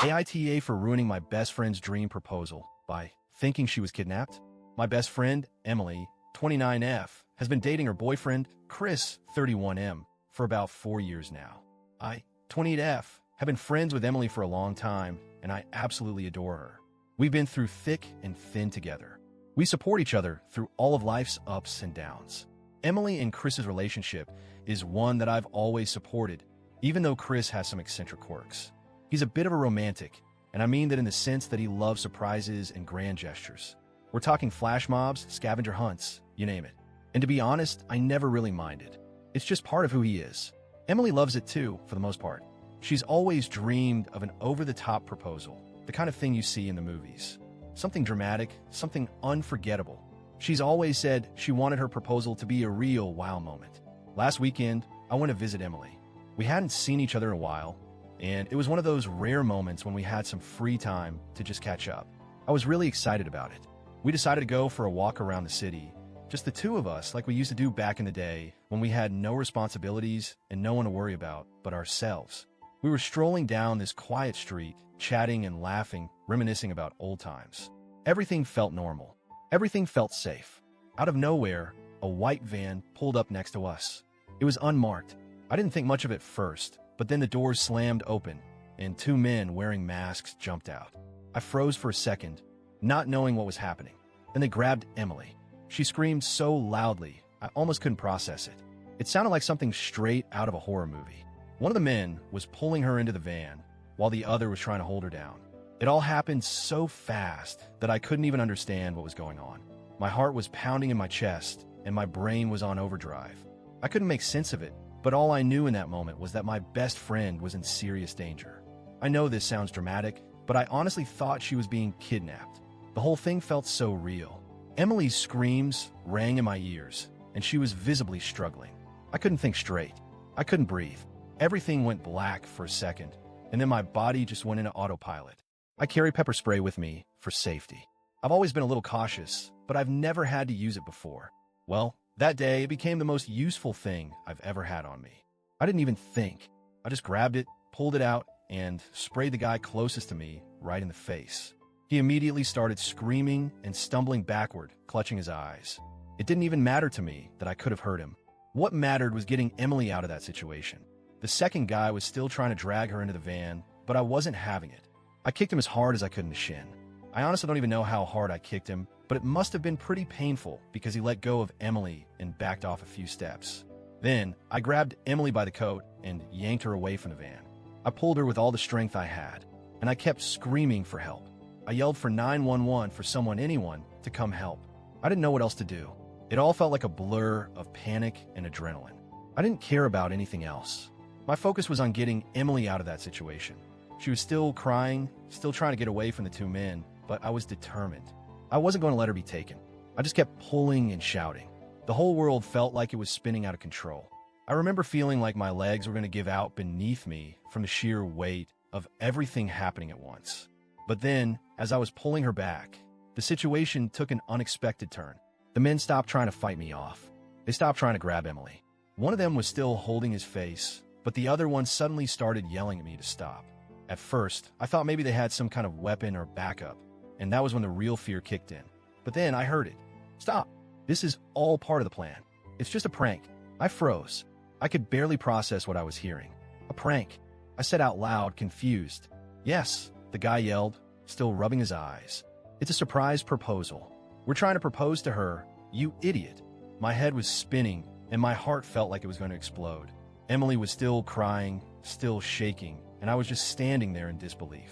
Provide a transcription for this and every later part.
AITA for ruining my best friend's dream proposal by thinking she was kidnapped. My best friend, Emily, 29F, has been dating her boyfriend, Chris, 31M, for about 4 years now. I, 28F, have been friends with Emily for a long time, and I absolutely adore her. We've been through thick and thin together. We support each other through all of life's ups and downs. Emily and Chris's relationship is one that I've always supported, even though Chris has some eccentric quirks. He's a bit of a romantic, and I mean that in the sense that he loves surprises and grand gestures. We're talking flash mobs, scavenger hunts, you name it. And to be honest, I never really minded. It's just part of who he is. Emily loves it too, for the most part. She's always dreamed of an over-the-top proposal, the kind of thing you see in the movies. Something dramatic, something unforgettable. She's always said she wanted her proposal to be a real wow moment. Last weekend, I went to visit Emily. We hadn't seen each other in a while, and it was one of those rare moments when we had some free time to just catch up. I was really excited about it. We decided to go for a walk around the city, just the two of us like we used to do back in the day when we had no responsibilities and no one to worry about but ourselves. We were strolling down this quiet street, chatting and laughing, reminiscing about old times. Everything felt normal. Everything felt safe. Out of nowhere, a white van pulled up next to us. It was unmarked. I didn't think much of it first, but then the doors slammed open, and two men wearing masks jumped out. I froze for a second, not knowing what was happening. Then they grabbed Emily. She screamed so loudly, I almost couldn't process it. It sounded like something straight out of a horror movie. One of the men was pulling her into the van, while the other was trying to hold her down. It all happened so fast that I couldn't even understand what was going on. My heart was pounding in my chest, and my brain was on overdrive. I couldn't make sense of it, but all I knew in that moment was that my best friend was in serious danger. I know this sounds dramatic, but I honestly thought she was being kidnapped. The whole thing felt so real. Emily's screams rang in my ears, and she was visibly struggling. I couldn't think straight. I couldn't breathe. Everything went black for a second, and then my body just went into autopilot. I carry pepper spray with me for safety. I've always been a little cautious, but I've never had to use it before. Well, that day it became the most useful thing I've ever had on me. I didn't even think. I just grabbed it, pulled it out, and sprayed the guy closest to me right in the face. He immediately started screaming and stumbling backward, clutching his eyes. It didn't even matter to me that I could have hurt him. What mattered was getting Emily out of that situation. The second guy was still trying to drag her into the van, but I wasn't having it. I kicked him as hard as I could in the shin. I honestly don't even know how hard I kicked him, but it must have been pretty painful because he let go of Emily and backed off a few steps. Then, I grabbed Emily by the coat and yanked her away from the van. I pulled her with all the strength I had, and I kept screaming for help. I yelled for 911 for anyone, to come help. I didn't know what else to do. It all felt like a blur of panic and adrenaline. I didn't care about anything else. My focus was on getting Emily out of that situation. She was still crying, still trying to get away from the two men, but I was determined. I wasn't going to let her be taken. I just kept pulling and shouting. The whole world felt like it was spinning out of control. I remember feeling like my legs were going to give out beneath me from the sheer weight of everything happening at once. But then, as I was pulling her back, the situation took an unexpected turn. The men stopped trying to fight me off. They stopped trying to grab Emily. One of them was still holding his face, but the other one suddenly started yelling at me to stop. At first, I thought maybe they had some kind of weapon or backup, and that was when the real fear kicked in. But then I heard it. Stop. This is all part of the plan. It's just a prank. I froze. I could barely process what I was hearing. A prank. I said out loud, confused. Yes, the guy yelled, still rubbing his eyes. It's a surprise proposal. We're trying to propose to her, you idiot. My head was spinning, and my heart felt like it was going to explode. Emily was still crying, still shaking, and I was just standing there in disbelief.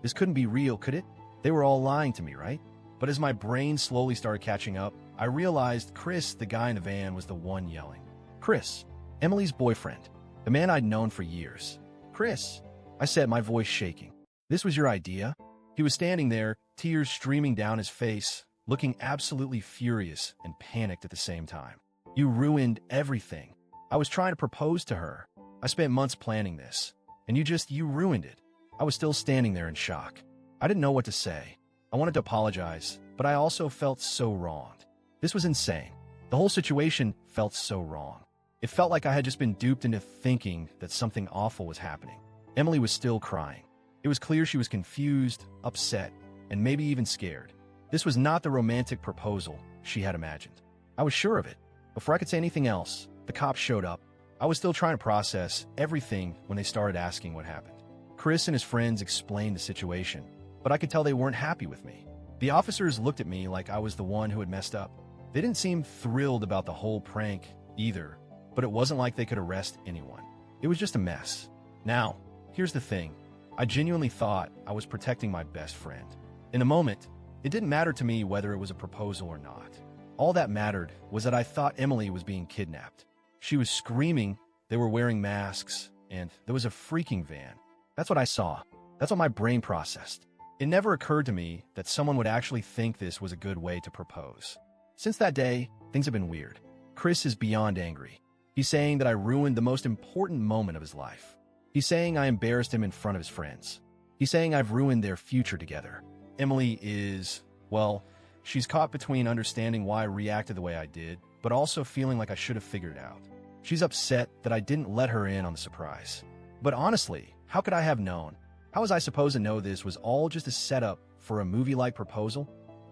This couldn't be real, could it? They were all lying to me, right? But as my brain slowly started catching up, I realized Chris, the guy in the van, was the one yelling. Chris, Emily's boyfriend, the man I'd known for years. Chris, I said, my voice shaking. This was your idea? He was standing there, tears streaming down his face, looking absolutely furious and panicked at the same time. You ruined everything. I was trying to propose to her. I spent months planning this, and you ruined it. I was still standing there in shock. I didn't know what to say. I wanted to apologize, but I also felt so wronged. This was insane. The whole situation felt so wrong. It felt like I had just been duped into thinking that something awful was happening. Emily was still crying. It was clear she was confused, upset, and maybe even scared. This was not the romantic proposal she had imagined. I was sure of it. Before I could say anything else, the cops showed up. I was still trying to process everything when they started asking what happened. Chris and his friends explained the situation, but I could tell they weren't happy with me. The officers looked at me like I was the one who had messed up. They didn't seem thrilled about the whole prank either, but it wasn't like they could arrest anyone. It was just a mess. Now, here's the thing. I genuinely thought I was protecting my best friend. In a moment, it didn't matter to me whether it was a proposal or not. All that mattered was that I thought Emily was being kidnapped. She was screaming, they were wearing masks, and there was a freaking van. That's what I saw. That's what my brain processed. It never occurred to me that someone would actually think this was a good way to propose. Since that day, things have been weird. Chris is beyond angry. He's saying that I ruined the most important moment of his life. He's saying I embarrassed him in front of his friends. He's saying I've ruined their future together. Emily is, well, she's caught between understanding why I reacted the way I did, but also feeling like I should have figured it out. She's upset that I didn't let her in on the surprise. But honestly, how could I have known? How was I supposed to know this was all just a setup for a movie-like proposal?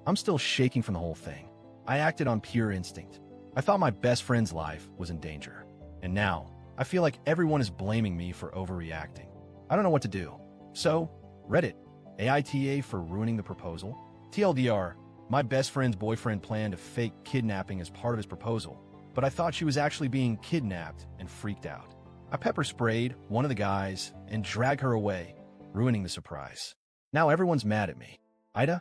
I'm still shaking from the whole thing. I acted on pure instinct. I thought my best friend's life was in danger. And now, I feel like everyone is blaming me for overreacting. I don't know what to do. So, Reddit, AITA for ruining the proposal. TLDR, my best friend's boyfriend planned a fake kidnapping as part of his proposal, but I thought she was actually being kidnapped and freaked out. I pepper sprayed one of the guys and dragged her away, ruining the surprise. Now everyone's mad at me. AITA,